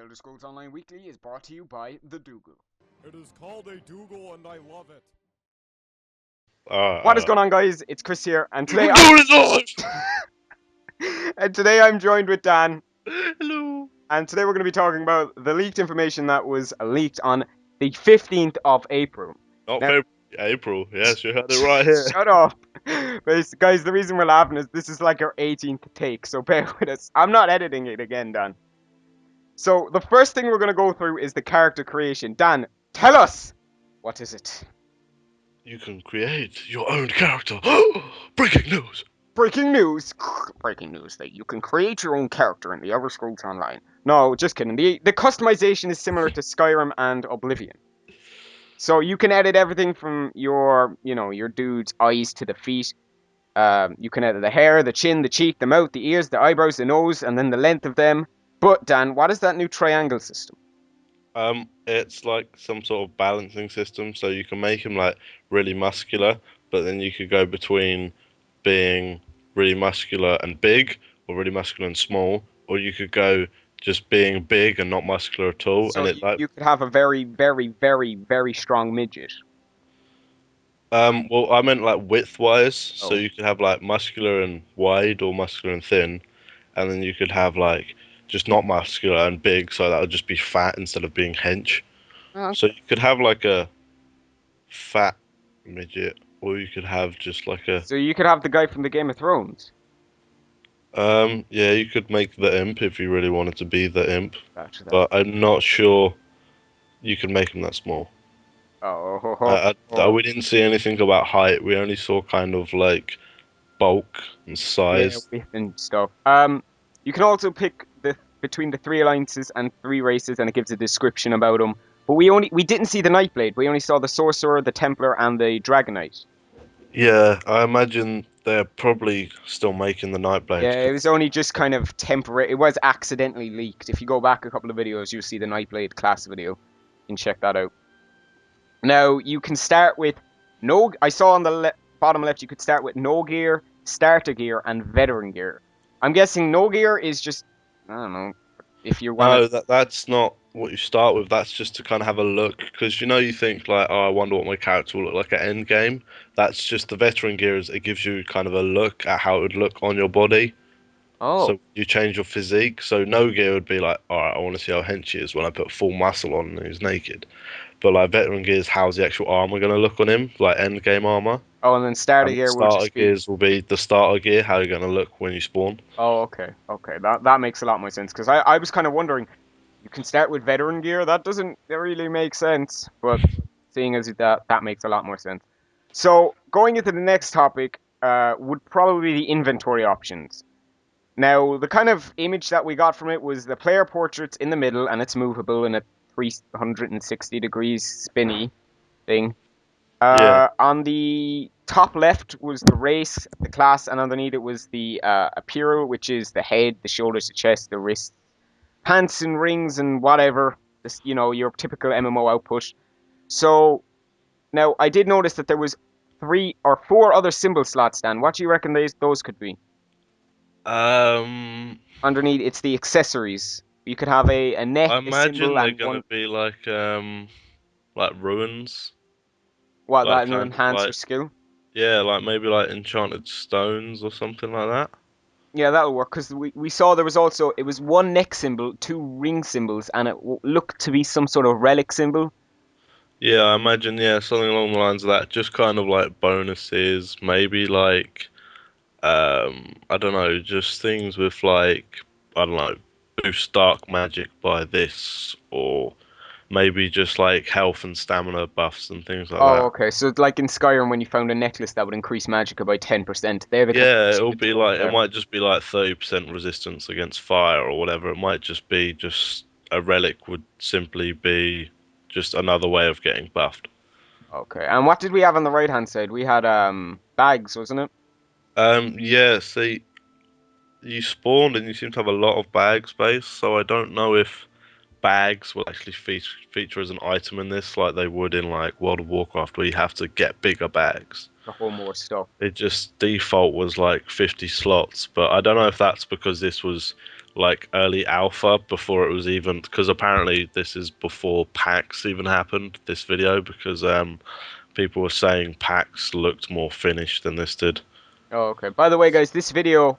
Elder Scrolls Online Weekly is brought to you by the Dougal. It is called a Dougal and I love it. What is going on, guys? It's Chris here, and today I'm joined with Dan. Hello. And today we're going to be talking about the leaked information that was leaked on the 15th of April. Not February, April. Yes, you heard it right here. Shut up. Guys, the reason we're laughing is this is like our 18th take, so bear with us. I'm not editing it again, Dan. So, the first thing we're going to go through is the character creation. Dan, tell us! What is it? You can create your own character. Breaking news. Breaking news! Breaking news that you can create your own character in the Elder Scrolls Online. No, just kidding. The customization is similar to Skyrim and Oblivion. So you can edit everything from your dude's eyes to the feet. You can edit the hair, the chin, the cheek, the mouth, the ears, the eyebrows, the nose, and then the length of them. But, Dan, what is that new triangle system? It's like some sort of balancing system, so you can make him like really muscular, but then you could go between being really muscular and big, or really muscular and small, or you could go just being big and not muscular at all. So and you could have a very, very, very, very strong midget. Well, I meant like width-wise, Oh. so you could have like muscular and wide, or muscular and thin, and then you could have like just not muscular and big, so that would just be fat instead of being hench. Oh. So you could have like a fat midget, or you could have just like a. So you could have the guy from the Game of Thrones. Yeah, you could make the imp if you really wanted to be the imp, Gotcha, but I'm not sure you could make him that small. We didn't see anything about height. We only saw kind of like bulk and size. Yeah, width and stuff. You can also pick between the 3 alliances and 3 races, and it gives a description about them. But we didn't see the Nightblade. We only saw the Sorcerer, the Templar, and the Dragonite. Yeah, I imagine they're probably still making the Nightblade. Yeah, it was only just kind of temporary. It was accidentally leaked. If you go back a couple of videos, you'll see the Nightblade class video. You can check that out. Now, you can start with I saw on the bottom left, you could start with no gear, starter gear, and veteran gear. I'm guessing no gear is just, I don't know, if you want. No, that's not what you start with. That's just to kind of have a look, because you think like, oh, I wonder what my character will look like at end game. That's just the veteran gear. It gives you kind of a look at how it would look on your body. Oh. So you change your physique. So no gear would be like, all right, I want to see how hench he is when I put full muscle on and he's naked. But like veteran gear is how's the actual armor going to look on him, like end game armor. Oh, and then starter gear will just be... gears will be the starter gear, how you're going to look when you spawn. Oh, okay. That makes a lot more sense, because I was kind of wondering, you can start with veteran gear? That doesn't really make sense, but seeing as that makes a lot more sense. So, going into the next topic would probably be the inventory options. Now, the kind of image that we got from it was the player portrait's in the middle, and it's movable in a 360 degrees spinny thing. On the top left was the race, the class, and underneath it was the apparel, which is the head, the shoulders, the chest, the wrists, pants and rings and whatever. This, your typical MMO output. So, now I did notice that there was 3 or 4 other symbol slots, Dan. What do you reckon those could be? Underneath, it's the accessories. You could have a neck, I a imagine symbol, they're and going to be like ruins. What, like that will enhance your skill? Yeah, like maybe like enchanted stones or something like that. Yeah, that'll work, because we saw there was also, it was 1 neck symbol, 2 ring symbols, and it looked to be some sort of relic symbol. Yeah, I imagine, something along the lines of that. Just kind of like bonuses, maybe like, I don't know, just things with like, I don't know, boost dark magic by this, or maybe just like health and stamina buffs and things like that. Oh, okay. So like in Skyrim, when you found a necklace that would increase magicka by 10%, they're the It'll be like, it might just be like 30% resistance against fire or whatever. It might just be a relic would simply be just another way of getting buffed. Okay. And what did we have on the right hand side? We had bags, wasn't it? Yeah, see, you spawned and you seem to have a lot of bag space, so I don't know if bags will actually feature as an item in this like they would in like World of Warcraft, where you have to get bigger bags. A whole more stuff. It just default was like 50 slots, but I don't know if that's because this was like early alpha before it was even, because apparently this is before PAX even happened, this video, because people were saying PAX looked more finished than this did. Oh, okay. By the way, guys, this video,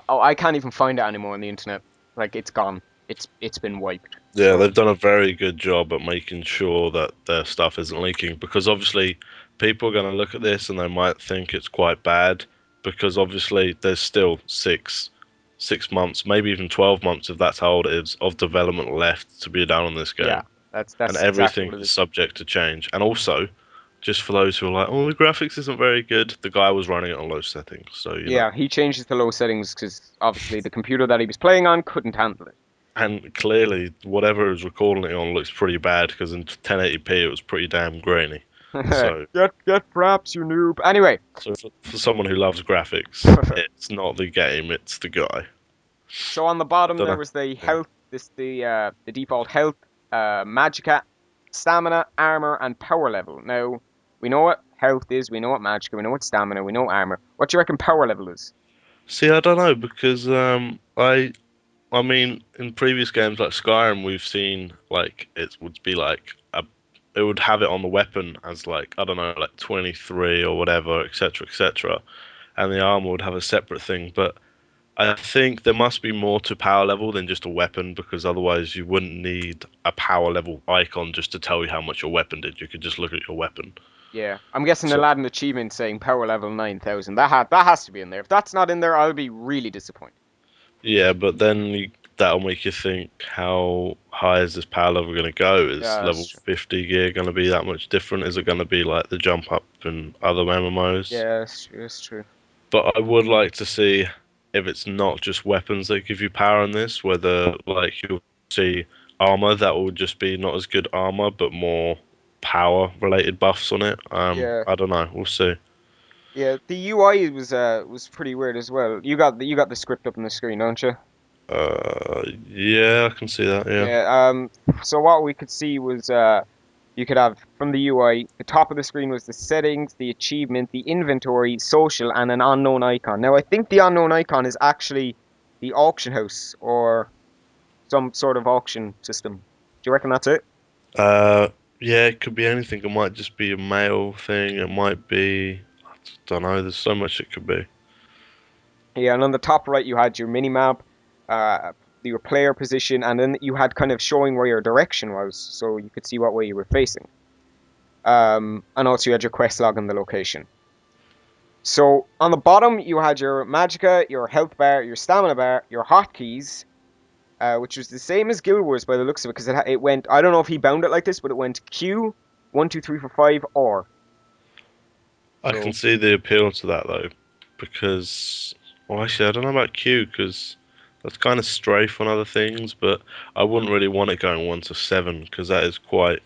oh, I can't even find it anymore on the internet. Like, it's gone. It's been wiped. Yeah, So they've done a very good job at making sure that their stuff isn't leaking, because obviously people are going to look at this and they might think it's quite bad, because obviously there's still 6 months, maybe even 12 months if that's how old it is, of development left to be done on this yeah, game, and that's exactly everything what it is is. subject to change. And also, just for those who are like, oh, the graphics isn't very good, the guy was running it on low settings, so you know. Yeah, he changed it to low settings because obviously the computer that he was playing on couldn't handle it. And clearly, whatever it was recording it on looks pretty bad, because in 1080p it was pretty damn grainy. So, Get fraps, you noob. Anyway, for someone who loves graphics, it's not the game, it's the guy. so on the bottom Don't there know. was the Yeah. health, the default health, magicka, stamina, armor, and power level. Now we know what health is, we know what magicka, we know what stamina, we know armor. What do you reckon power level is? See, I don't know, because I mean, in previous games like Skyrim, we've seen like it would be like it would have it on the weapon as like, I don't know, like 23 or whatever, etc., etc., and the armor would have a separate thing. But I think there must be more to power level than just a weapon, because otherwise you wouldn't need a power level icon just to tell you how much your weapon did. You could just look at your weapon. Yeah, I'm guessing So they'll add an achievement saying power level 9,000. That has to be in there. If that's not in there, I'll be really disappointed. yeah, but then that'll make you think, how high is this power level going to go? Is Yeah, that's level true. 50 gear going to be that much different? Is it going to be like the jump up in other MMOs? Yeah, that's true. That's true. But I would like to see if it's not just weapons that give you power in this, whether like you'll see armor that will just be not as good armor, but more power related buffs on it. Yeah, I don't know. We'll see. yeah. The UI was pretty weird as well. You got the script up on the screen, don't you? Yeah, I can see that. Yeah. Yeah. So what we could see was you could have from the UI, the top of the screen was the settings, the achievement, the inventory, social, and an unknown icon. Now I think the unknown icon is actually the auction house or some sort of auction system. Do you reckon that's it? Uh, yeah, it could be anything. It might just be a mail thing. It might be, I don't know. There's so much it could be. Yeah, and on the top right you had your mini map, your player position, and then you had kind of showing where your direction was, so you could see what way you were facing. And also you had your quest log and the location. So on the bottom you had your magicka, your health bar, your stamina bar, your hotkeys, which was the same as Guild Wars by the looks of it, because it went. I don't know if he bound it like this, but it went Q, 1 2 3 4 5 R. I can So see the appeal to that though, because, well, actually, I don't know about Q, because that's kind of strafe on other things, but I wouldn't really want it going 1 to 7, because that is quite.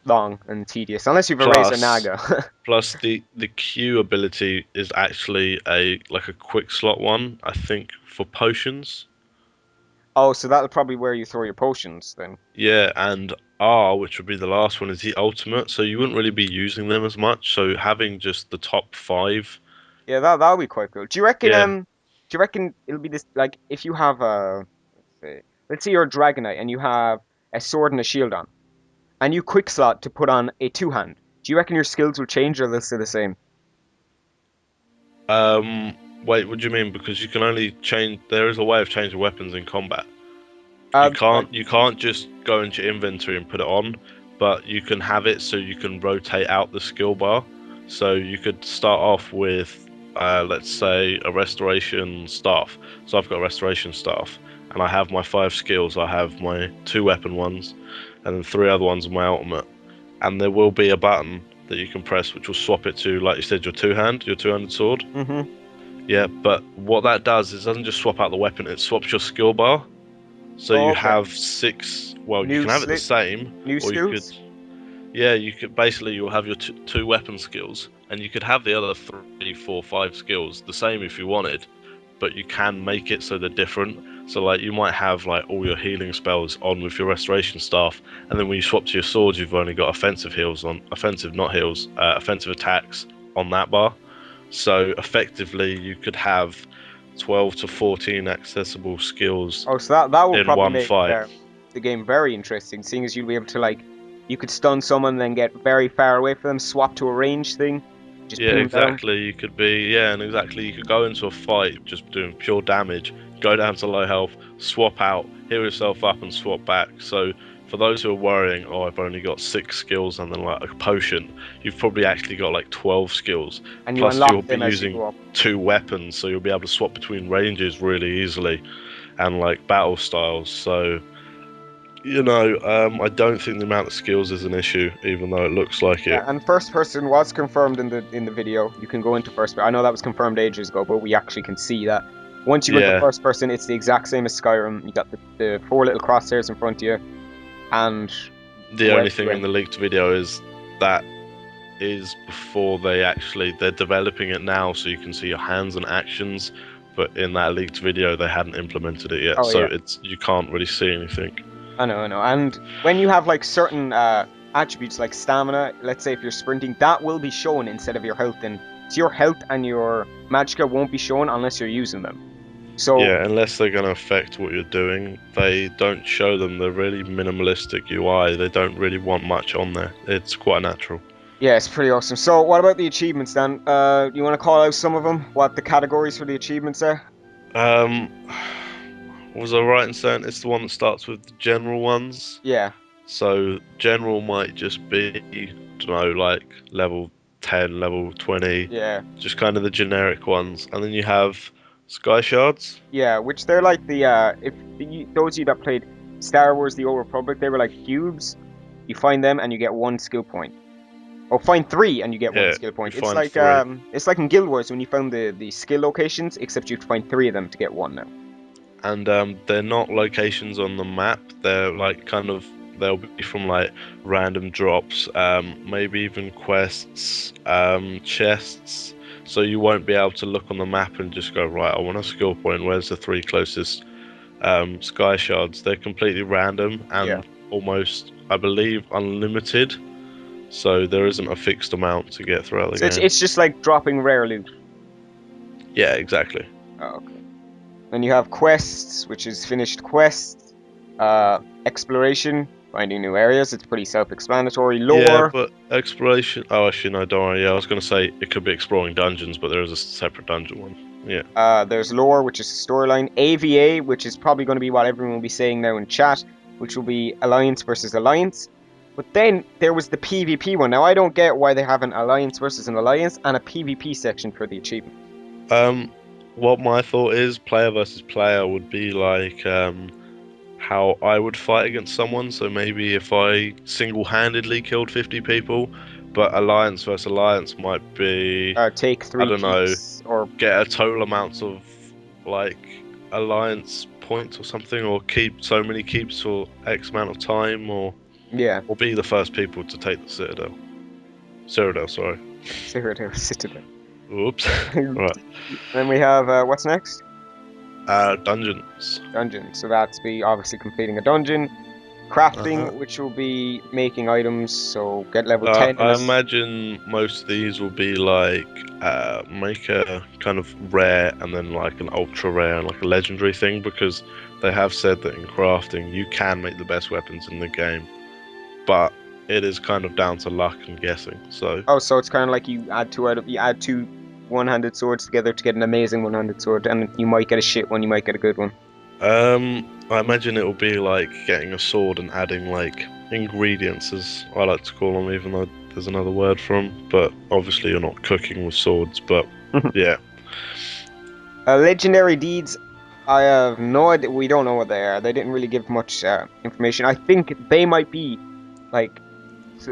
long and tedious, unless you've erased a Plus, naga. plus the Q ability is actually a like a quick slot one, I think, for potions. Oh, so that'll probably where you throw your potions then. Yeah, and R, which would be the last one, is the ultimate, so you wouldn't really be using them as much. So having just the top five, Yeah, that'll be quite cool. Do you reckon yeah. do you reckon it'll be this like if you have a let's say you're a Dragonite and you have a sword and a shield on, and you quick slot to put on a two hand, do you reckon your skills will change or they'll stay the same? Um, Wait, what do you mean? Because you can only change. There is a way of changing weapons in combat. Like You can't just go into your inventory and put it on, but you can have it so you can rotate out the skill bar. So you could start off with, let's say, a restoration staff. So I've got a restoration staff, and I have my 5 skills. I have my 2 weapon ones, and then 3 other ones of my ultimate. And there will be a button that you can press, which will swap it to, like you said, your two-handed sword. hmm Yeah, but what that does is it doesn't just swap out the weapon; it swaps your skill bar. So Oh, you okay. have 6. Well, you New can have it the slit, same, new or you could. skills. Yeah, you could basically you'll have your 2 weapon skills, and you could have the other 3, 4, 5 skills the same if you wanted, but you can make it so they're different. So like you might have like all your healing spells on with your restoration staff, and then when you swap to your sword, you've only got offensive heals on offensive, not heals, offensive attacks on that bar. So effectively, you could have 12 to 14 accessible skills Oh, so that would in probably one make fight. the game very interesting, seeing as you'll be able to like, you could stun someone, then get very far away from them, swap to a range thing, just Yeah, pin them down. exactly. You could be, yeah, and exactly. You could go into a fight just doing pure damage, go down to low health, swap out, heal yourself up, and swap back. So, for those who are worrying, oh, I've only got 6 skills and then like a potion, you've probably actually got like 12 skills. And you Plus, you'll unlock be them as you using go up. 2 weapons, so you'll be able to swap between ranges really easily and like battle styles. So, I don't think the amount of skills is an issue, even though it looks like Yeah, it. and first person was confirmed in the video. You can go into first person. I know that was confirmed ages ago, but we actually can see that. Once you go into Yeah, first person, it's the exact same as Skyrim. You got the four little crosshairs in front of you, and the where only to thing in aim. the leaked video is that is before they're developing it now, so you can see your hands and actions. But in that leaked video, they hadn't implemented it yet, Oh so yeah, it's you can't really see anything. I know. And when you have like certain attributes like stamina, let's say if you're sprinting, that will be shown instead of your health. And so your health and your magicka won't be shown unless you're using them. So Yeah, unless they're going to affect what you're doing, they don't show them. They're really minimalistic UI. They don't really want much on there. It's quite natural. yeah, it's pretty awesome. So what about the achievements then? You want to call out some of them? What the categories for the achievements are? Um, was I right in saying it's the one that starts with the general ones? Yeah, So general might just be, don't know, like level 10, level 20, yeah, just kind of the generic ones. And then you have Sky Shards. yeah. Which they're like the if those of you that played Star Wars: The Old Republic, they were like cubes. You find them and you get one skill point. Oh, find three and you get one Yeah, skill you point. find 3. It's like in Guild Wars when you found the skill locations, except you have to find three of them to get one now. And they're not locations on the map. They're like kind of, they'll be from like random drops, maybe even quests, chests. So you won't be able to look on the map and just go, right, I want a skill point. Where's the 3 closest Sky Shards? They're completely random Yeah. and almost, I believe, unlimited. So there isn't a fixed amount to get throughout the So it's game. it's just like dropping rare loot. Yeah, exactly. Oh, okay. Then you have quests, which is finished quests. Exploration, finding new areas. It's pretty self-explanatory. Yeah, Lore. but exploration. Oh, actually, no, don't worry. Yeah, I was going to say it could be exploring dungeons, but there is a separate dungeon one. Yeah. There's lore, which is storyline. AVA, which is probably going to be what everyone will be saying now in chat, which will be Alliance versus Alliance. But then there was the PvP one. Now I don't get why they have an Alliance versus an Alliance and a PvP section for the achievement. What my thought is, player versus player would be like how I would fight against someone. So maybe if I single-handedly killed 50 people, but alliance versus alliance might be, Take I three don't know, keeps or get a total amount of like alliance points or something, or keep so many keeps for X amount of time, yeah, or be the first people to take the citadel. Citadel, sorry. Citadel. Oops. Right. Then we have what's next? Dungeons. Dungeon. So that's be obviously completing a dungeon. Uh-huh. Crafting, which will be making items. So get level 10 in I this. imagine most of these will be like make a kind of rare and then like an ultra rare and like a legendary thing, because they have said that in crafting you can make the best weapons in the game, but it is kind of down to luck and guessing. So Oh, so it's kind of like you add two one-handed swords together to get an amazing one-handed sword, and you might get a shit one, you might get a good one. I imagine it will be like getting a sword and adding like ingredients, as I like to call them, even though there's another word for them. But obviously you're not cooking with swords. But yeah. Legendary deeds, I have no idea. We don't know what they are. They didn't really give much information. I think they might be like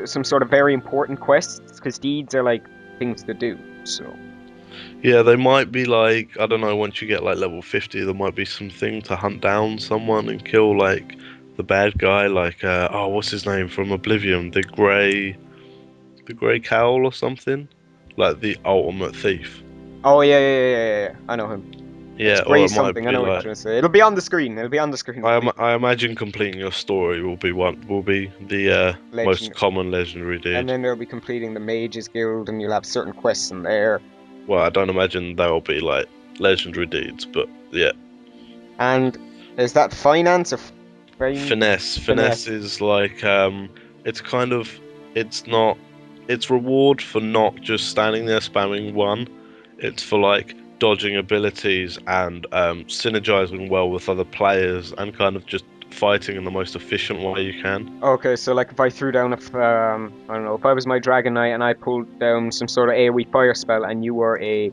some sort of very important quests, because deeds are like things to do. So Yeah, they might be like, I don't know, once you get like level 50, there might be something to hunt down someone and kill like the bad guy, like oh, what's his name from Oblivion? The grey cowl or something? Like the ultimate thief. oh yeah. I know him. It's Yeah, or Gray it might something. I be know what you're like, trying to say. It'll be on the screen. It'll be on the screen. I imagine completing your story will be the most Legend. common legendary And deed. then there'll be completing the Mages Guild, and you'll have certain quests in there. Well, I don't imagine there will be like legendary deeds. But yeah, And is that finance or finesse. finesse? Finesse is like it's kind of it's not it's reward for not just standing there spamming one. It's for like dodging abilities and synergizing well with other players and kind of just fighting in the most efficient way you can. Okay, so like if I threw down I don't know, if I was my Dragon Knight and I pulled down some sort of AoE fire spell and you were a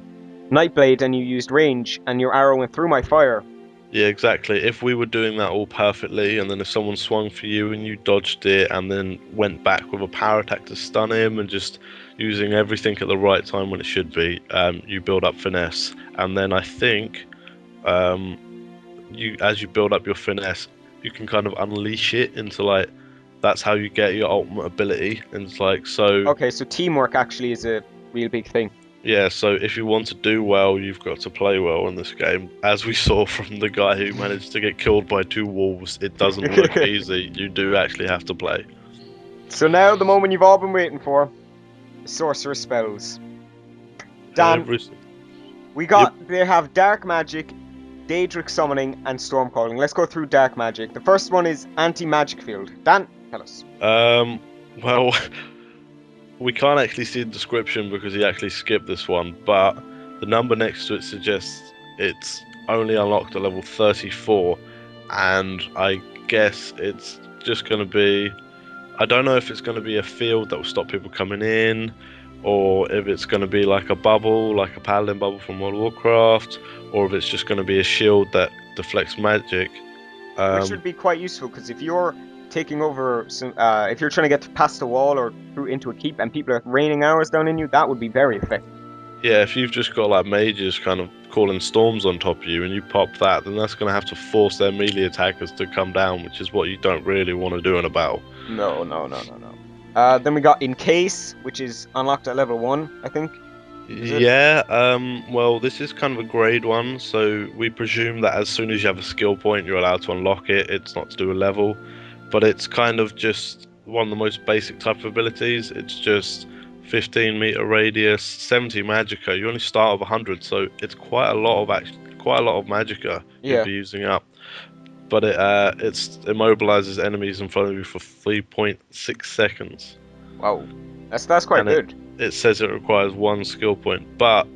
Nightblade and you used range and your arrow went through my fire. Yeah, exactly. If we were doing that all perfectly, and then if someone swung for you and you dodged it, and then went back with a power attack to stun him, and just using everything at the right time when it should be, you build up finesse. And then I think, um, as you build up your finesse, you can kind of unleash it into like that's how you get your ultimate ability. And it's like so. Okay, so teamwork actually is a real big thing. Yeah, so if you want to do well, you've got to play well in this game. As we saw from the guy who managed to get killed by 2 wolves, it doesn't work easy. You do actually have to play. So now the moment you've all been waiting for, Sorcerer spells. Dan, Every, they have Dark Magic, Daedric Summoning, and Storm Calling. Let's go through Dark Magic. The first one is Anti-Magic Field. Dan, tell us. well, we can't actually see the description because he actually skipped this one, but the number next to it suggests it's only unlocked at level 34, and I guess it's just going to be... I don't know if it's going to be a field that will stop people coming in, or if it's going to be like a bubble, like a paladin bubble from World of Warcraft, or if it's just going to be a shield that deflects magic. Which would be quite useful, because if you're taking over some, if you're trying to get past the wall or through into a keep and people are raining arrows down in you, that would be very effective. Yeah, if you've just got like mages kind of calling storms on top of you and you pop that, then that's going to have to force their melee attackers to come down, which is what you don't really want to do in a battle. No. Then we got Encase, which is unlocked at level 1, I think. Yeah, well, this is kind of a grade 1, so we presume that as soon as you have a skill point, you're allowed to unlock it. It's not to do a level, but it's kind of just one of the most basic type of abilities. It's just 15-meter radius, 70 magicka. You only start with 100, so it's quite a lot of magicka you'll be using up. But it immobilizes enemies in front of you for 3.6 seconds. Wow, that's quite good. It says it requires 1 skill point, but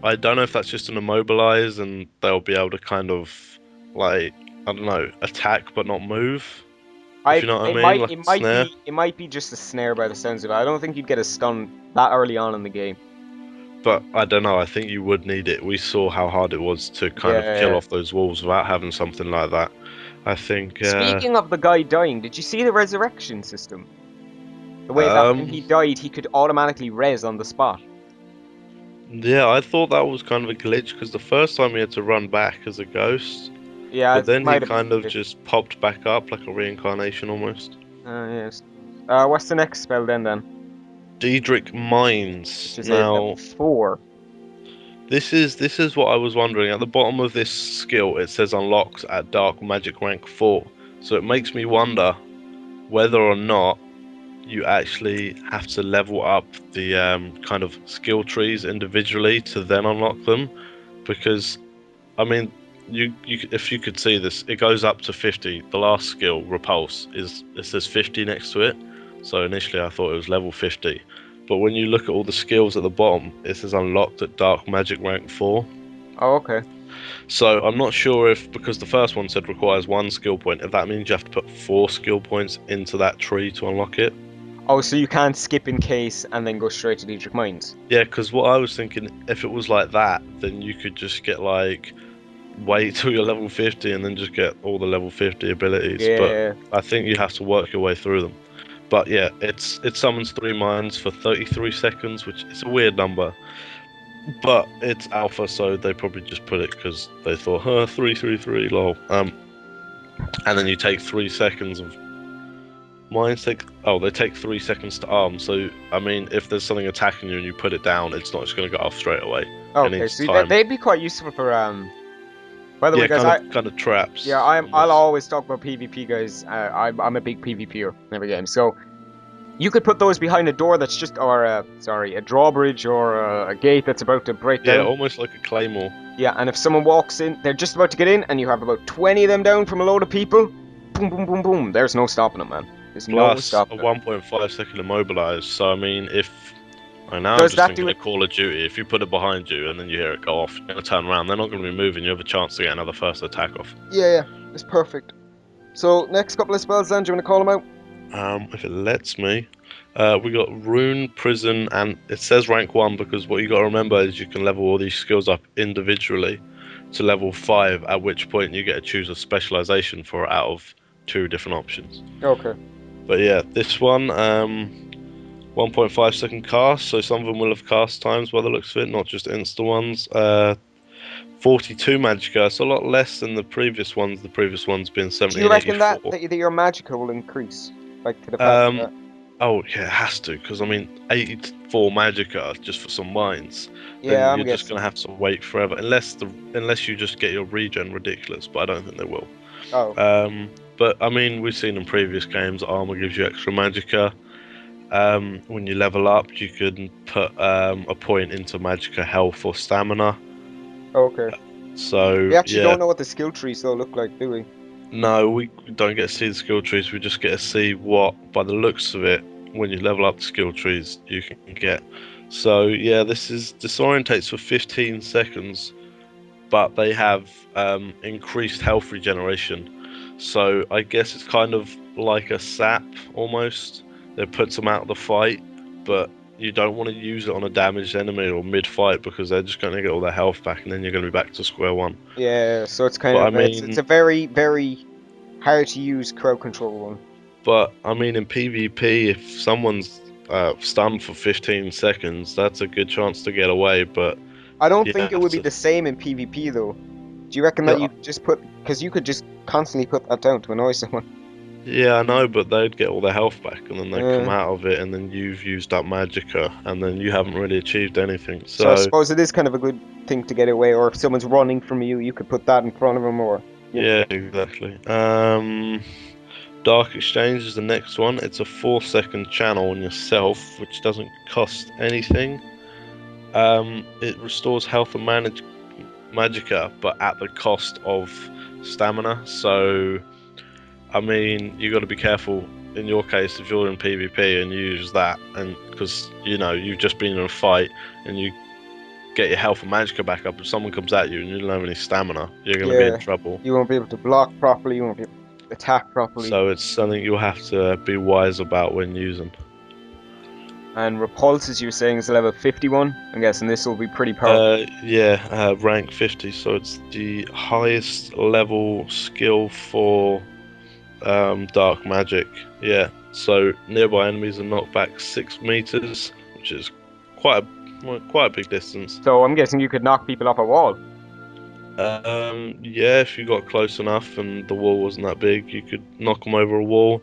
I don't know if that's just an immobilize and they'll be able to kind of like, I don't know, attack but not move. If you know what I mean? It might be just a snare by the sounds of it. I don't think you'd get a stun that early on in the game. But I don't know, I think you would need it. We saw how hard it was to kind of kill off those wolves without having something like that. I think... Speaking of the guy dying, did you see the resurrection system? The way that when he died, he could automatically res on the spot. Yeah, I thought that was kind of a glitch, because the first time he had to run back as a ghost. Yeah, but then he kind of just popped back up like a reincarnation almost. Yes. What's the next spell then? Daedric Mines. Which is now 4. This is what I was wondering. At the bottom of this skill, it says unlocks at Dark Magic rank 4. So it makes me wonder whether or not you actually have to level up the kind of skill trees individually to then unlock them, because I mean, you if you could see this, it goes up to 50. The last skill, Repulse, it says 50 next to it. So initially I thought it was level 50, but when you look at all the skills at the bottom, it says unlocked at Dark Magic rank 4. Oh, okay. So I'm not sure if, because the first one said requires 1 skill point, if that means you have to put 4 skill points into that tree to unlock it. Oh, so you can't skip Encase and then go straight to Daedric Mines? Yeah, because what I was thinking, if it was like that, then you could just get like, wait till you're level 50 and then just get all the level 50 abilities. Yeah. But I think you have to work your way through them. But yeah, it summons 3 mines for 33 seconds, which is a weird number. But it's alpha, so they probably just put it because they thought, 333, lol. And then you take 3 seconds of... Mines they take 3 seconds to arm, so, I mean, if there's something attacking you and you put it down, it's not just going to go off straight away. Okay, so they'd be quite useful for, by the way, guys, kind of traps. Yeah, I'll always talk about PvP, guys. I'm a big PvPer in every game, so You could put those behind a door that's just, or a drawbridge or a gate that's about to break Yeah, down. almost like a claymore. Yeah, and if someone walks in, they're just about to get in, and you have about 20 of them down from a load of people. Boom, boom, boom, boom. There's no stopping them, man. There's no Plus a stopping them. 1.5 second immobilize. So I mean, if I know I'm Does just that do thinking it? of Call of Duty. If you put it behind you and then you hear it go off, you're gonna turn around. They're not gonna be moving. You have a chance to get another first attack off. Yeah, it's perfect. So, next couple of spells then, do you want to call them out? If it lets me, we got Rune, Prison, and it says rank 1 because what you got to remember is you can level all these skills up individually to level 5, at which point you get to choose a specialization for it out of 2 different options. Okay. But yeah, this one, 1.5 second cast, so some of them will have cast times by the looks of it, not just insta ones. 42 magicka, it's a lot less than the previous ones. The previous ones being Do you reckon 1784. that your magicka will increase? Like, to the fact Um, that... Oh yeah, it has to, because I mean, 84 Magicka just for some mines, Yeah, then I'm you're just guessing. gonna have to wait forever, unless you just get your regen ridiculous, but I don't think they will. Oh, But I mean, we've seen in previous games, armor gives you extra Magicka. When you level up, you can put a point into Magicka health or stamina. okay. So We actually yeah, don't know what the skill trees will look like, do we? no, we don't get to see the skill trees. We just get to see what, by the looks of it, when you level up the skill trees, you can get. So yeah, this is disorientates for 15 seconds, but they have increased health regeneration. So I guess it's kind of like a sap almost. That puts them out of the fight, but you don't want to use it on a damaged enemy or mid-fight because they're just going to get all their health back, and then you're going to be back to square one. Yeah, so it's kind But I of it's mean, a very very hard to use crowd control one. In PvP, if someone's stunned for 15 seconds, that's a good chance to get away. But I don't you think it have would be to. the same in PvP though. Do you reckon that Yeah, you could just put because you could just constantly put that down to annoy someone? yeah, I know, but they'd get all their health back, and then they'd come Uh, out of it, and then you've used up Magicka, and then you haven't really achieved anything. so I So suppose it is kind of a good thing to get away, or if someone's running from you, you could put that in front of them, or you know. yeah, exactly. Dark Exchange is the next one. It's a 4 second channel on yourself, which doesn't cost anything. It restores health and Magicka, but at the cost of stamina. So, I mean, you got to be careful. In your case, if you're in PvP and you use that, and because you know you've just been in a fight and you get your health and Magicka back up, if someone comes at you and you don't have any stamina, you're going to be in Yeah, trouble. you won't be able to block properly, you won't be able to attack properly. So it's something you'll have to be wise about when using. And repulse, as you were saying, is level 51. I'm guessing this will be pretty powerful. Rank 50, so it's the highest level skill for dark magic. Yeah, so nearby enemies are knocked back 6 meters, which is quite a big distance. So I'm guessing you could knock people off a wall. Yeah, if you got close enough and the wall wasn't that big, you could knock them over a wall.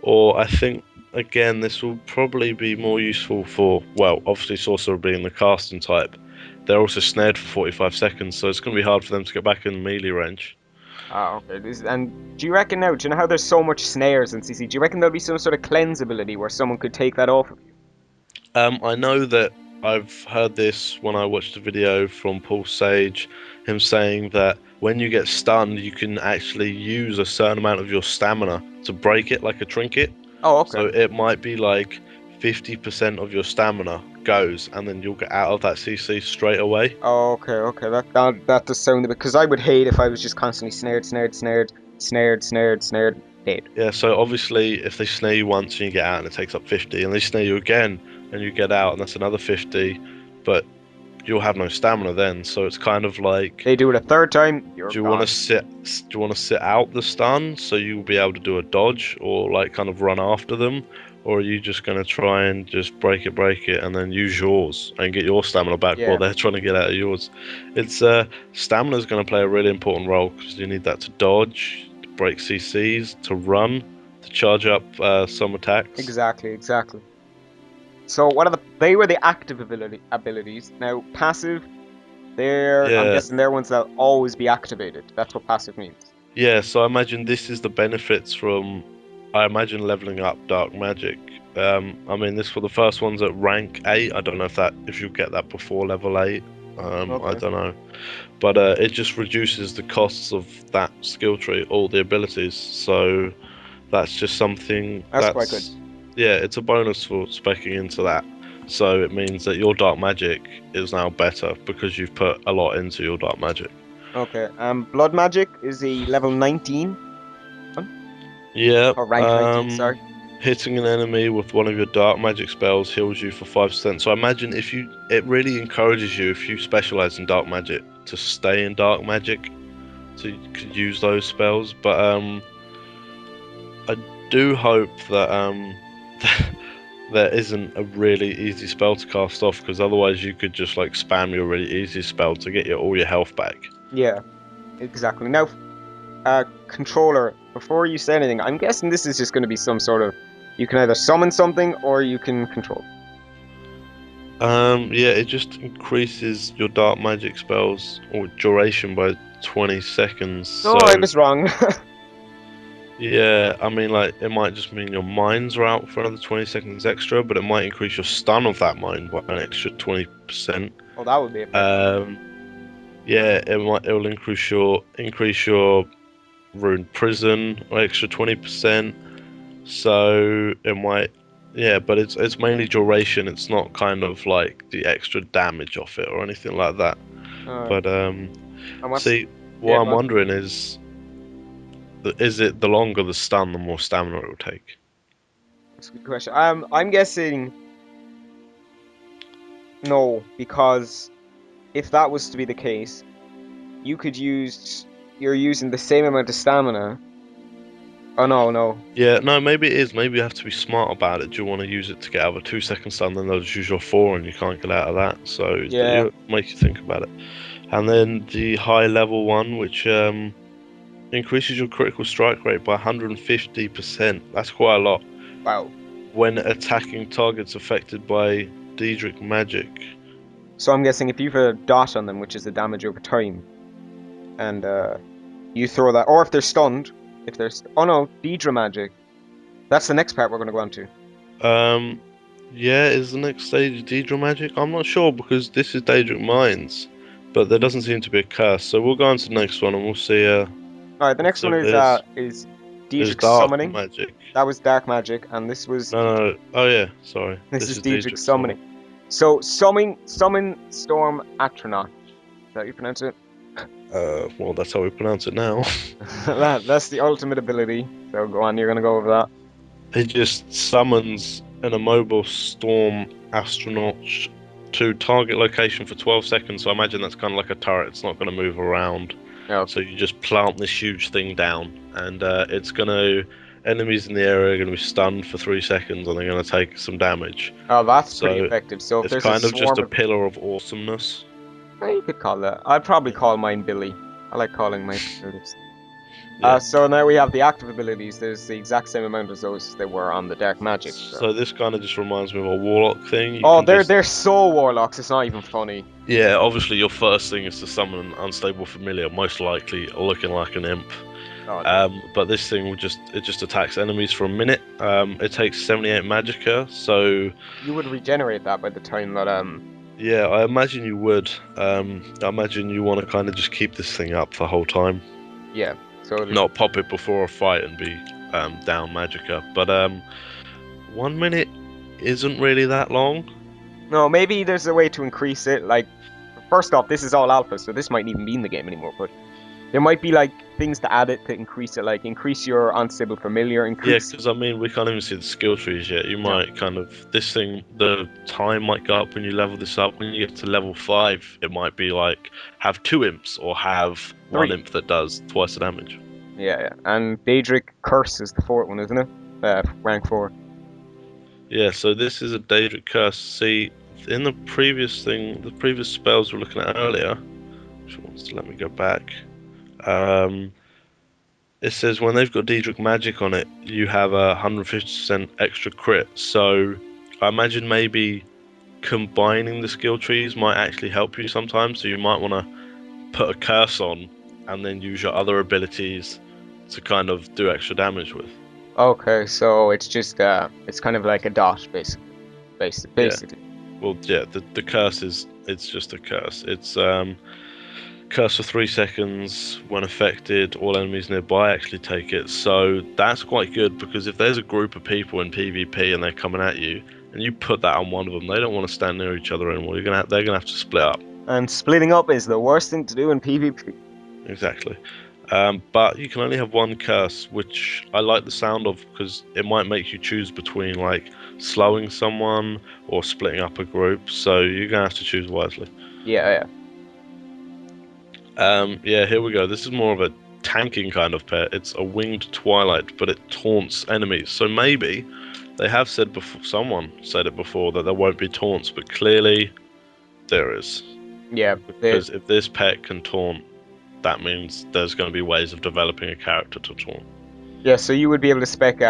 Or I think again, this will probably be more useful for, well, obviously Sorcerer being the casting type. They're also snared for 45 seconds, so it's going to be hard for them to get back in melee range. Ah, okay. And do you reckon now, do you know how there's so much snares in CC? Do you reckon there'll be some sort of cleanse ability where someone could take that off of you? I know that I've heard this when I watched a video from Paul Sage, him saying that when you get stunned, you can actually use a certain amount of your stamina to break it like a trinket. Oh, okay. So it might be like 50% of your stamina goes, and then you'll get out of that CC straight away. Oh, okay. That does sound a bit, because I would hate if I was just constantly snared, dead. Yeah, so obviously if they snare you once and you get out and it takes up 50, and they snare you again and you get out and that's another 50, but you'll have no stamina then. So it's kind of like, They do it a third time, you're do you want gone. to sit out the stun so you'll be able to do a dodge or like kind of run after them, or are you just going to try and just break it and then use yours and get your stamina back while Yeah. they're trying to get out of yours? It's stamina is going to play a really important role because you need that to dodge, to break CCs, to run, to charge up some attacks. Exactly. So what are they were the active abilities. Now passive, I'm Yeah, guessing they're ones that'll always be activated. That's what passive means. yeah. So I imagine this is the benefits from. I imagine leveling up dark magic I mean, this for the first one's at rank 8. I don't know if you get that before level 8. I Okay, don't know, but it just reduces the costs of that skill tree, all the abilities. So that's just something that's quite good. yeah, it's a bonus for speccing into that. So it means that your dark magic is now better because you've put a lot into your dark magic. Okay, blood magic is a level 19 one, Yeah, or rank 19. Sorry. hitting an enemy with one of your dark magic spells heals you for 5%. So I imagine it really encourages you if you specialize in dark magic to stay in dark magic, so you could use those spells. But I do hope that there isn't a really easy spell to cast off, because otherwise you could just like spam your really easy spell to get all your health back. Yeah, exactly. Now, controller. Before you say anything, I'm guessing this is just going to be some sort of. You can either summon something or you can control. Yeah, it just increases your dark magic spells or duration by 20 seconds. No, So I was wrong. yeah, I mean, like, it might just mean your mines are out for another 20 seconds extra, but it might increase your stun of that mine by an extra 20%. Well, that would be effective. Um, yeah, it will increase your rune prison by extra 20%. So it might, yeah, but it's mainly duration. It's not kind of like the extra damage off it or anything like that. Alright. But And what's. see, Yeah, what go I'm on. wondering is it the longer the stun, the more stamina it will take? That's a good question. I'm guessing no, because if that was to be the case, you could use. You're using the same amount of stamina. Oh no, no. Yeah, no, maybe it is. Maybe you have to be smart about it. Do you want to use it to get out of a 2 second stun, then they'll just use your 4 and you can't get out of that. So Yeah. it make you think about it. And then the high level one, which increases your critical strike rate by 150%. That's quite a lot. Wow. When attacking targets affected by Daedric magic. So I'm guessing if you have a dot on them, which is the damage over time, and you throw that, or if they're stunned, if they're oh no, Deidre magic. That's the next part we're going to go on to. Um, yeah, is the next stage Daedric magic? I'm not sure because this is Daedric Mines, but there doesn't seem to be a curse. So we'll go on to the next one and we'll see. All right, the next See one what it is. is Is Deidric dark summoning. magic? That was dark magic, and this was No, no, no. Oh yeah, sorry. this This is is Deidric Daedric summon. summoning. So summon Storm Atronach. Is that how you pronounce it? Well, that's how we pronounce it now. That's the ultimate ability. So go on, you're gonna go over that. It just summons an immobile storm astronaut to target location for 12 seconds. So I imagine that's kind of like a turret. It's not going to move around. Yeah. So you just plant this huge thing down, and it's going to. Enemies in the area are going to be stunned for 3 seconds, and they're going to take some damage. Oh, that's pretty So effective. So if it's there's a kind of just swarm a of, pillar of awesomeness. you could call that. I'd probably call mine Billy. I like calling my abilities. Yeah. So now we have the active abilities. There's the exact same amount as those they were on the dark magic. So this kind of just reminds me of a warlock thing. You Oh, can just they're so warlocks. It's not even funny. yeah, obviously your first thing is to summon an unstable familiar, most likely looking like an imp. Oh, But this thing will just attacks enemies for a minute. It takes 78 magicka, so you would regenerate that by the time that yeah, I imagine you would. I imagine you want to kind of just keep this thing up the whole time, yeah. So not pop it before a fight and be down magicka. But 1 minute isn't really that long. no, maybe there's a way to increase it. Like, first off, this is all alpha, so this mightn't even be in the game anymore. But there might be like things to add it to increase it, like increase your unstable familiar, Yeah, increase. because I mean, we can't even see the skill trees yet. You might kind of this thing, the time might go up when you level this up. When you get to level 5, it might be like have 2 imps or have 1 3. imp that does twice the damage. Yeah, yeah. And Daedric Curse is the fourth one, isn't it? Rank 4. Yeah, so this is a Daedric curse. See, in the previous thing, the previous spells we were looking at earlier, which wants to let me go back. It says when they've got Daedric magic on it, you have a 150% extra crit. So I imagine maybe combining the skill trees might actually help you sometimes. So you might want to put a curse on and then use your other abilities to kind of do extra damage with. Okay, so it's just it's kind of like a dot, basically. Yeah. Basically. Well, yeah. The curse is it's just a curse. It's curse for 3 seconds. When affected, all enemies nearby actually take it. So that's quite good because if there's a group of people in PvP and they're coming at you, and you put that on one of them, they don't want to stand near each other anymore. They're gonna have to split up. And splitting up is the worst thing to do in PvP. Exactly. But you can only have one curse, which I like the sound of because it might make you choose between like slowing someone or splitting up a group. So you're gonna have to choose wisely. Yeah, yeah. Yeah, here we go. This is more of a tanking kind of pet. It's a winged twilight, but it taunts enemies. So maybe they have said before, someone said it before that there won't be taunts, but clearly there is. Yeah, Because if this pet can taunt, that means there's going to be ways of developing a character to taunt. yeah, so you would be able to spec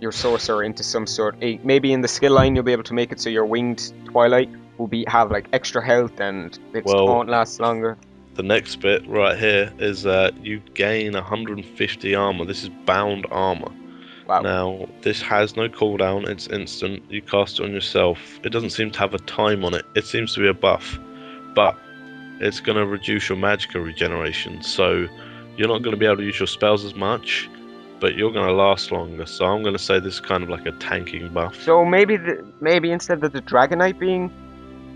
your sorcerer into some sort. Maybe in the skill line you'll be able to make it so your winged twilight will have like extra health and its Well, taunt lasts longer. the next bit right here is you gain 150 armor. This is bound armor. Wow. Now, this has no cooldown, it's instant. You cast it on yourself. It doesn't seem to have a time on it. It seems to be a buff, but it's going to reduce your magicka regeneration. So you're not going to be able to use your spells as much, but you're going to last longer. So I'm going to say this is kind of like a tanking buff. So maybe instead of the Dragon Knight being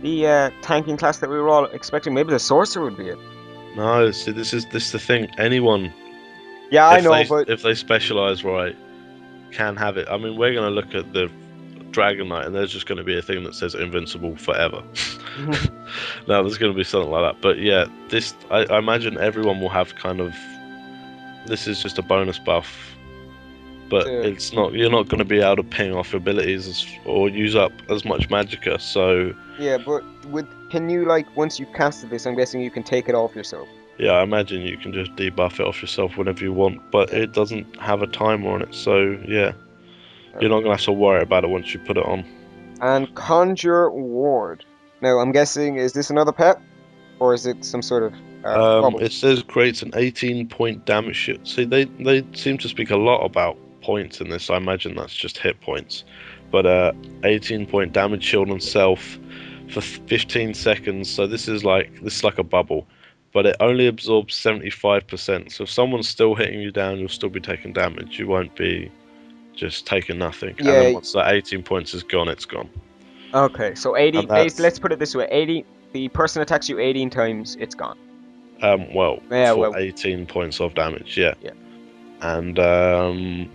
the tanking class that we were all expecting, maybe the sorcerer would be it. No, see, this is the thing. Anyone, Yeah, I know, but if they specialize right, can have it. I mean, we're going to look at the Dragon Knight, and there's just going to be a thing that says invincible forever. No, there's going to be something like that. But yeah, this I imagine everyone will have kind of. This is just a bonus buff, but it's not. You're not going to be able to ping off abilities or use up as much magicka. So yeah, but can you like once you've casted this? I'm guessing you can take it off yourself. yeah, I imagine you can just debuff it off yourself whenever you want, but it doesn't have a timer on it. So yeah, you're not going to have to worry about it once you put it on. And conjure ward. Now I'm guessing is this another pet, or is it some sort of bubble? It says creates an 18-point damage shield. See, they seem to speak a lot about points in this. I imagine that's just hit points. But 18-point damage shield on self for 15 seconds. So this is like a bubble, but it only absorbs 75%. So if someone's still hitting you down, you'll still be taking damage. You won't be just taking nothing. And then Yeah. once that 18 points is gone, it's gone. Okay, so 80. And that's Let's put it this way: 80. The person attacks you 18 times, it's gone. well, Yeah, for well, 18 points of damage, yeah. yeah. And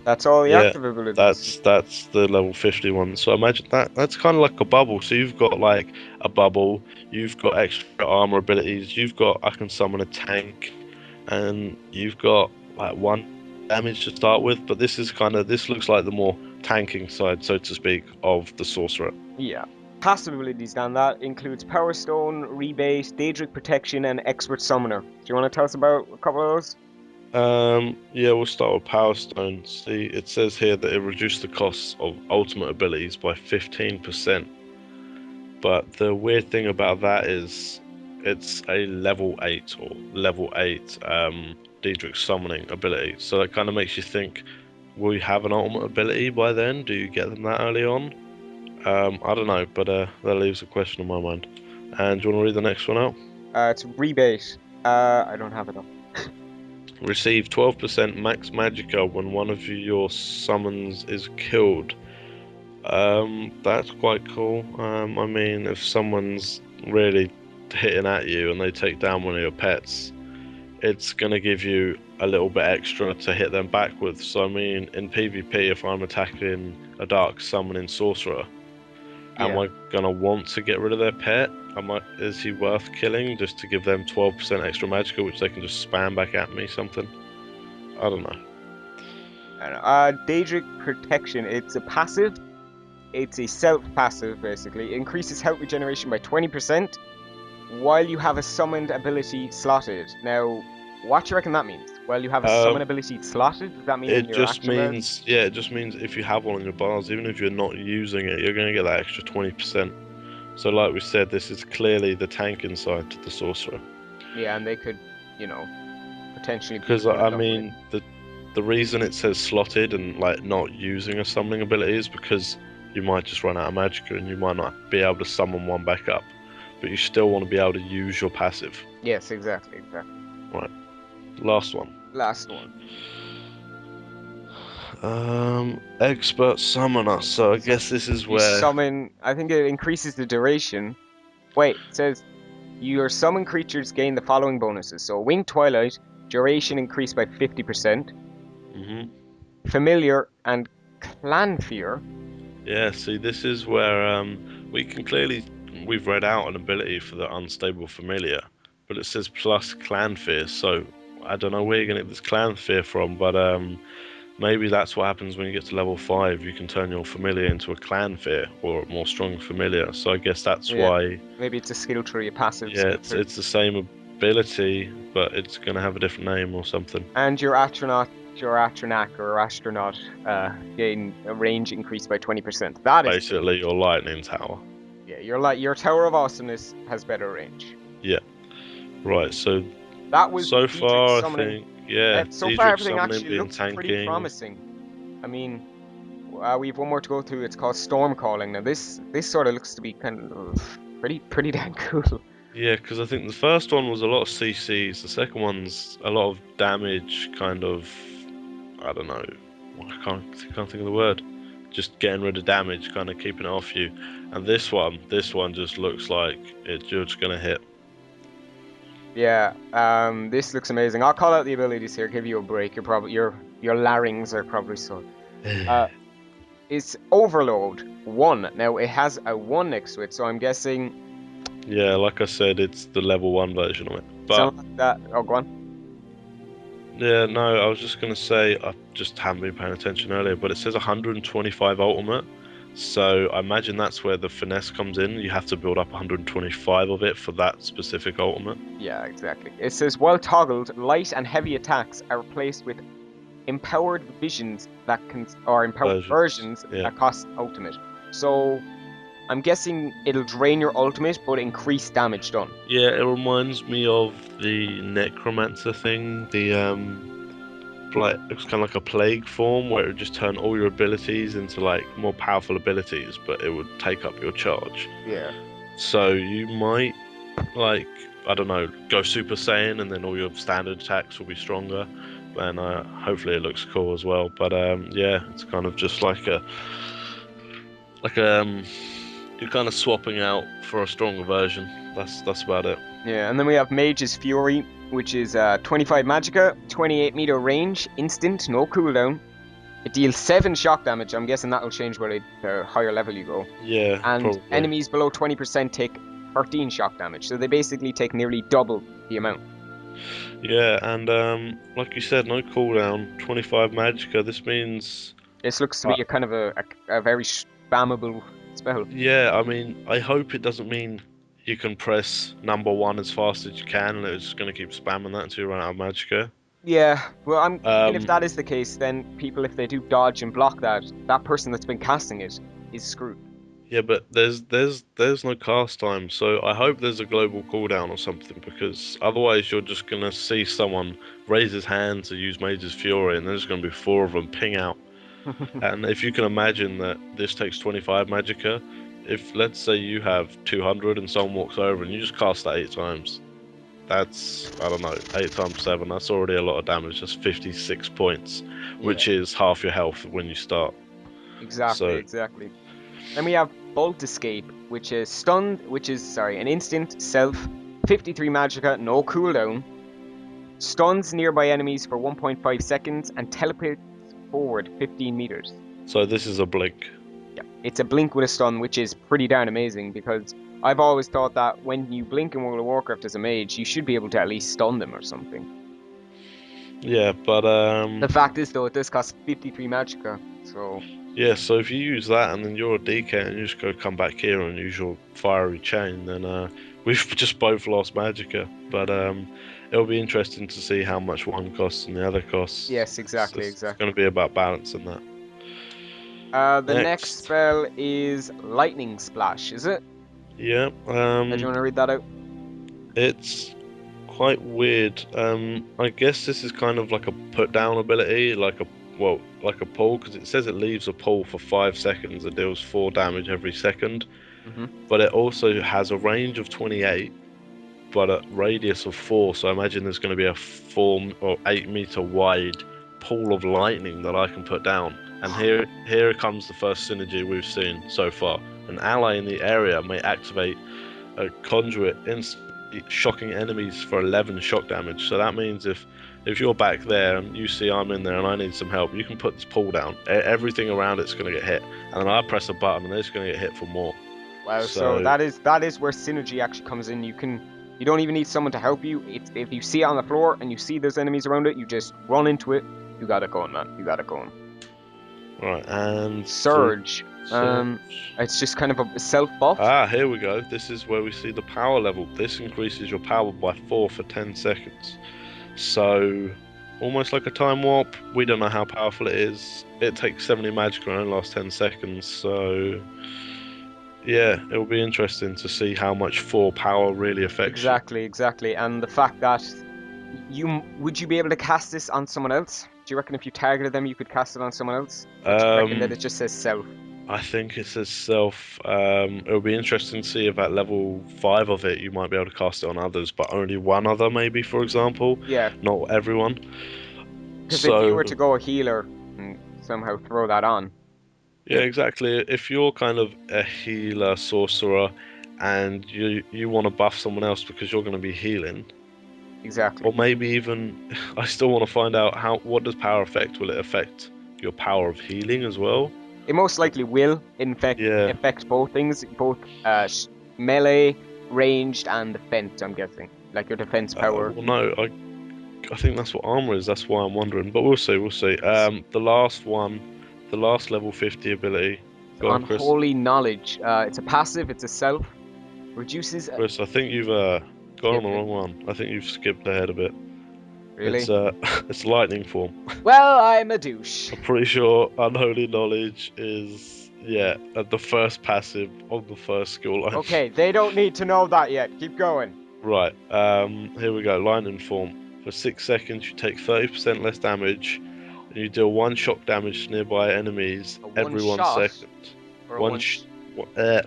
That's all the yeah, active abilities. that's the level 51. So imagine that's kind of like a bubble. So you've got like a bubble, you've got extra armor abilities, you've got I can summon a tank, and you've got like one damage to start with. But this looks like the more tanking side, so to speak, of the sorcerer. Yeah. Passive abilities, then that includes Power Stone, Rebate, Daedric Protection, and Expert Summoner. Do you want to tell us about a couple of those? Yeah, we'll start with Power Stone. See, it says here that it reduced the costs of ultimate abilities by 15%. But the weird thing about that is it's a level 8 or level 8 Daedric summoning ability. So that kind of makes you think, will you have an ultimate ability by then? Do you get them that early on? I don't know, but that leaves a question in my mind. And do you want to read the next one out? It's Rebate. I don't have it up. Receive 12% max magicka when one of your summons is killed. That's quite cool. I mean, if someone's really hitting at you and they take down one of your pets, it's gonna give you a little bit extra to hit them back with. So I mean, in PvP, if I'm attacking a dark summoning sorcerer, am I gonna want to get rid of their pet? Is he worth killing just to give them 12% extra magicka, which they can just spam back at me? Something? I don't know. Daedric Protection. It's a passive. It's a self-passive, basically. It increases health regeneration by 20% while you have a summoned ability slotted. Now, what do you reckon that means? While you have a summon ability slotted? Does that mean in It your just action round? means, yeah, it just means if you have one on your bars, even if you're not using it, you're going to get that extra 20%. So like we said, this is clearly the tank inside to the sorcerer. Yeah, and they could, potentially... Because, I mean, the the reason it says slotted and like not using a summoning ability is because you might just run out of magicka and you might not be able to summon one back up, but you still want to be able to use your passive. Yes, exactly. Right, last one. Last one. Expert summoner. So I guess this is You where summon. I think it increases the duration. Wait, it says your summon creatures gain the following bonuses. So Winged Twilight, duration increased by 50%. Mhm. Familiar and Clan Fear. Yeah, see, this is where we've read out an ability for the unstable familiar, but it says plus clan fear, so I don't know where you're gonna get this clan fear from, but maybe that's what happens when you get to level 5. You can turn your familiar into a clan fear or a more strong familiar. So I guess that's Yeah. why. Maybe it's a skill tree, a passive Yeah, skill tree. it's the same ability, but it's gonna have a different name or something. And your Atronak or astronaut gain a range increased by 20%. That is Basically, your lightning tower. yeah. Your Tower of Awesomeness has better range. Yeah. Right. So That was so Diedrich far, I summoning. think, yeah, So far, Diedrich everything summoning actually being looks pretty tanking. promising. I mean, we have one more to go through. It's called Storm Calling. Now, this sort of looks to be kind of pretty damn cool. Yeah, because I think the first one was a lot of CCs. The second one's a lot of damage, kind of. I don't know. I can't think of the word. Just getting rid of damage, kind of keeping it off you. And this one just looks like it's just gonna hit. Yeah, this looks amazing. I'll call out the abilities here. Give you a break. Your larynx are probably sore. It's Overload 1. Now it has a 1 next to it, so I'm guessing Yeah, like I said, it's the level 1 version of it. But something like that. Oh, go on. yeah, no, I was just gonna say I just haven't been paying attention earlier, but it says 125 ultimate. So I imagine that's where the finesse comes in. You have to build up 125 of it for that specific ultimate. Yeah, exactly. It says while toggled, light and heavy attacks are replaced with empowered visions or empowered versions Yeah. that cost ultimate. So I'm guessing it'll drain your ultimate but increase damage done. Yeah, it reminds me of the necromancer thing. Like it's kind of like a plague form where it would just turn all your abilities into like more powerful abilities, but it would take up your charge. Yeah. So you might like I don't know, go Super Saiyan, and then all your standard attacks will be stronger. And hopefully it looks cool as well. But yeah, it's kind of just like you're kind of swapping out for a stronger version. That's about it. Yeah, and then we have Mage's Fury, which is 25 magicka, 28 meter range, instant, no cooldown. It deals 7 shock damage. I'm guessing that'll change by the higher level you go. Yeah, And probably. enemies below 20% take 13 shock damage. So they basically take nearly double the amount. Yeah, and like you said, no cooldown, 25 magicka. This means This looks to be a kind of a very spammable spell. yeah. I mean, I hope it doesn't mean you can press number 1 as fast as you can, and it's just gonna keep spamming that until you run out of magicka. Yeah, well, I'm thinking if Um, that is the case, then people, if they do dodge and block that person that's been casting it is screwed. yeah, but there's no cast time, so I hope there's a global cooldown or something, because otherwise you're just gonna see someone raise his hand to use Mage's Fury, and there's gonna be 4 of them ping out. And if you can imagine that this takes 25 magicka, if let's say you have 200 and someone walks over and you just cast that 8 times, that's, I don't know, 8 times 7, that's already a lot of damage. That's 56 points, which is half your health when you start. Exactly. Then we have Bolt Escape, which is an instant self, 53 magicka, no cooldown, stuns nearby enemies for 1.5 seconds, and teleports forward 15 meters. So this is a blink. Yeah, it's a blink with a stun, which is pretty darn amazing, because I've always thought that when you blink in World of Warcraft as a mage, you should be able to at least stun them or something. Yeah, but The fact is, though, it does cost 53 magicka, so... yeah, so if you use that and then you're a DK and you just come back here and use your fiery chain, then we've just both lost magicka. But it'll be interesting to see how much one costs and the other costs. Yes, exactly. It's going to be about balancing that. The next spell is Lightning Splash, is it? Yeah. Do you want to read that out? It's quite weird. I guess this is kind of like a put down ability, like a pull, because it says it leaves a pull for 5 seconds and deals 4 damage every second. Hmm. But it also has a range of 28, but a radius of 4. So I imagine there's going to be a 4 or 8 meter wide pool of lightning that I can put down. And here comes the first synergy we've seen so far. An ally in the area may activate a conduit instantly shocking enemies for 11 shock damage. So that means if you're back there and you see I'm in there and I need some help, you can put this pull down. Everything around it's going to get hit, and then I press a button and it's going to get hit for more. Wow, so So that is where synergy actually comes in. You don't even need someone to help you. If you see it on the floor and you see there's enemies around it, you just run into it. You got it going, man. You got it going. right, and Surge. Surge. It's just kind of a self buff. Here we go. This is where we see the power level. This increases your power by 4 for 10 seconds. So, almost like a time warp. We don't know how powerful it is. It takes 70 magic and only lasts 10 seconds. So, yeah, it'll be interesting to see how much 4 power really affects you. Exactly. And the fact that would you be able to cast this on someone else? Do you reckon if you targeted them, you could cast it on someone else? Or do you reckon that it just says self? I think it says self. It'll be interesting to see if at level 5 of it you might be able to cast it on others, but only one other maybe, for example. Yeah, Not everyone. because if you So, were to go a healer and somehow throw that on, yeah, exactly. If you're kind of a healer, sorcerer, and you want to buff someone else because you're going to be healing, exactly. or maybe even, I still want to find out what does power affect? Will it affect your power of healing as well? It most likely will Yeah. affect both things, both melee, ranged, and defense. I'm guessing, like your defense power. Well, no, I think that's what armor is. That's why I'm wondering. But we'll see. We'll see. The last one, the last level 50 ability. Go on, Chris. Unholy knowledge. It's a passive. It's a self. Reduces. Chris, I think you've gone on the Okay. wrong one. I think you've skipped ahead a bit. Really? It's it's lightning form. Well, I'm a douche. I'm pretty sure unholy knowledge is the first passive on the first skill line. Okay, they don't need to know that yet. Keep going. Right. Here we go. Lightning form. For 6 seconds, you take 30% less damage, and you deal 1 shock damage to nearby enemies every 1 shot second. or One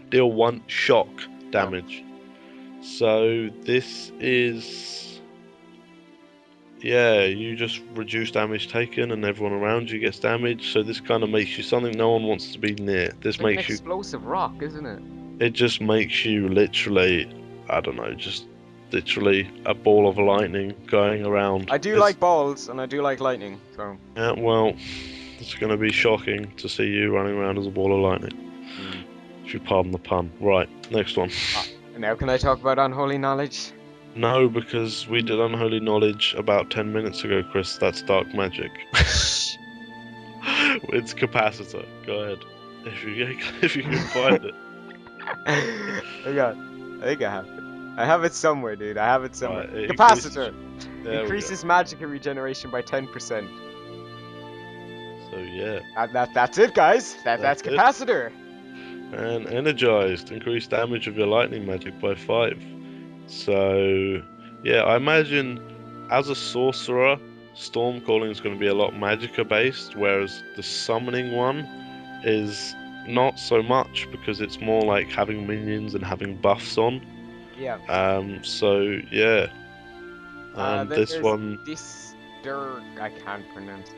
deal 1 shock damage. So this is, you just reduce damage taken, and everyone around you gets damaged. So this kind of makes you something no one wants to be near. This It's like an makes you. explosive rock, isn't it? It just makes you literally, I don't know, just literally a ball of lightning going around. I do like balls and I do like lightning, so. Yeah, well, it's going to be shocking to see you running around as a ball of lightning. If you pardon the pun. Right, next one. Now can I talk about unholy knowledge? No, because we did unholy knowledge about 10 minutes ago, Chris. That's dark magic. It's capacitor. Go ahead. If you can find it. I think I have it. I have it somewhere, dude. I have it somewhere. Right, Capacitor increases increases magic and regeneration by 10%. So yeah. That's it, guys. That's That's it. capacitor. And energized, increase damage of your lightning magic by 5. So yeah, I imagine as a sorcerer, storm calling is going to be a lot magicka based, whereas the summoning one is not so much because it's more like having minions and having buffs on. Yeah. So yeah. This one. I can't pronounce it.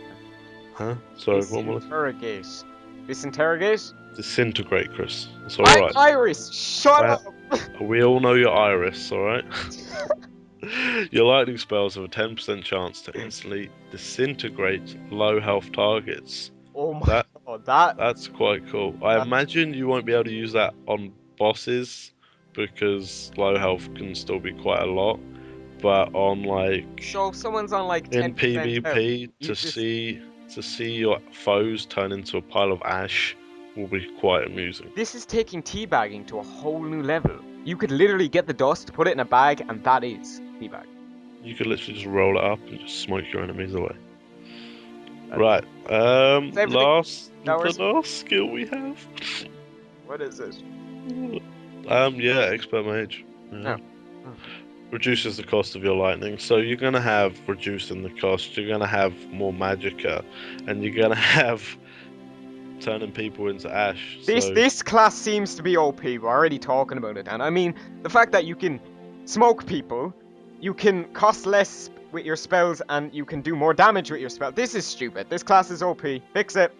Huh? Sorry, what was it? Disinterrogate. Disinterrogate? Disintegrate, Chris. It's I'm alright. Irish! Shut up! We all know your iris, alright? Your lightning spells have a 10% chance to instantly disintegrate low health targets. Oh my god, that's quite cool. I imagine you won't be able to use that on bosses because low health can still be quite a lot. But on so if someone's on like 10% in PvP health, to see your foes turn into a pile of ash will be quite amusing. This is taking teabagging to a whole new level. You could literally get the dust, put it in a bag, and that is teabag. You could literally just roll it up and just smoke your enemies away. Right. The last skill we have. What is it? Yeah, expert mage. Yeah. reduces the cost of your lightning. So you're gonna have reducing the cost. You're gonna have more magicka, and you're gonna have turning people into ash. This So this class seems to be OP. We're already talking about it, and I mean the fact that you can smoke people, you can cost less with your spells, and you can do more damage with your spell. This is stupid. This class is OP. Fix it.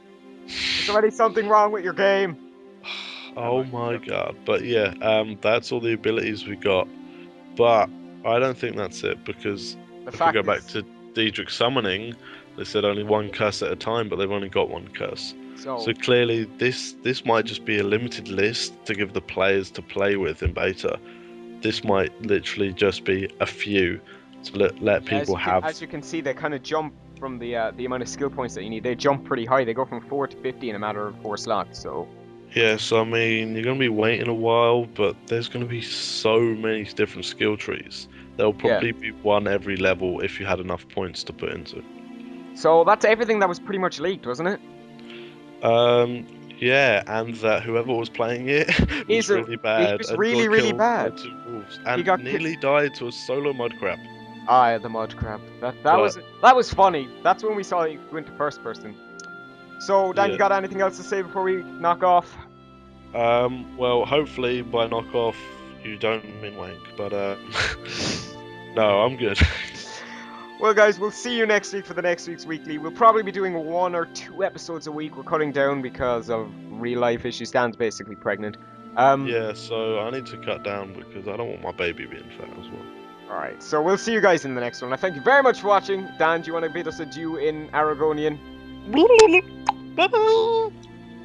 There's already something wrong with your game. oh my god. But yeah, that's all the abilities we got. But I don't think that's it because The if we go fact back is, to Daedric summoning, they said only one curse at a time, but they've only got one curse. So so clearly, this might just be a limited list to give the players to play with in beta. This might literally just be a few to let yeah, people have. as you can see, they kind of jump from the amount of skill points that you need. They jump pretty high. They go from 4 to 50 in a matter of 4 slots. So Yeah, so I mean, you're gonna be waiting a while, but there's gonna be so many different skill trees. There'll yeah. probably be one every level if you had enough points to put into. So that's everything that was pretty much leaked, wasn't it? Um, yeah, and that whoever was playing it was Is it? really He bad was and really, got really killed by bad. 2 wolves He and got nearly died to a solo mud crab. Ah, yeah, the mud crab. That But was funny. That's when we saw it go into first person. So Dan, yeah, you got anything else to say before we knock off? well, hopefully by knockoff you don't mean wank, but no, I'm good. Well, guys, we'll see you next week for the next week's weekly. We'll probably be doing 1 or 2 episodes a week. We're cutting down because of real life issues. Dan's basically pregnant. Yeah, so I need to cut down because I don't want my baby being fat as well. Alright, so we'll see you guys in the next one. I thank you very much for watching. Dan, do you want to bid us adieu in Aragonian?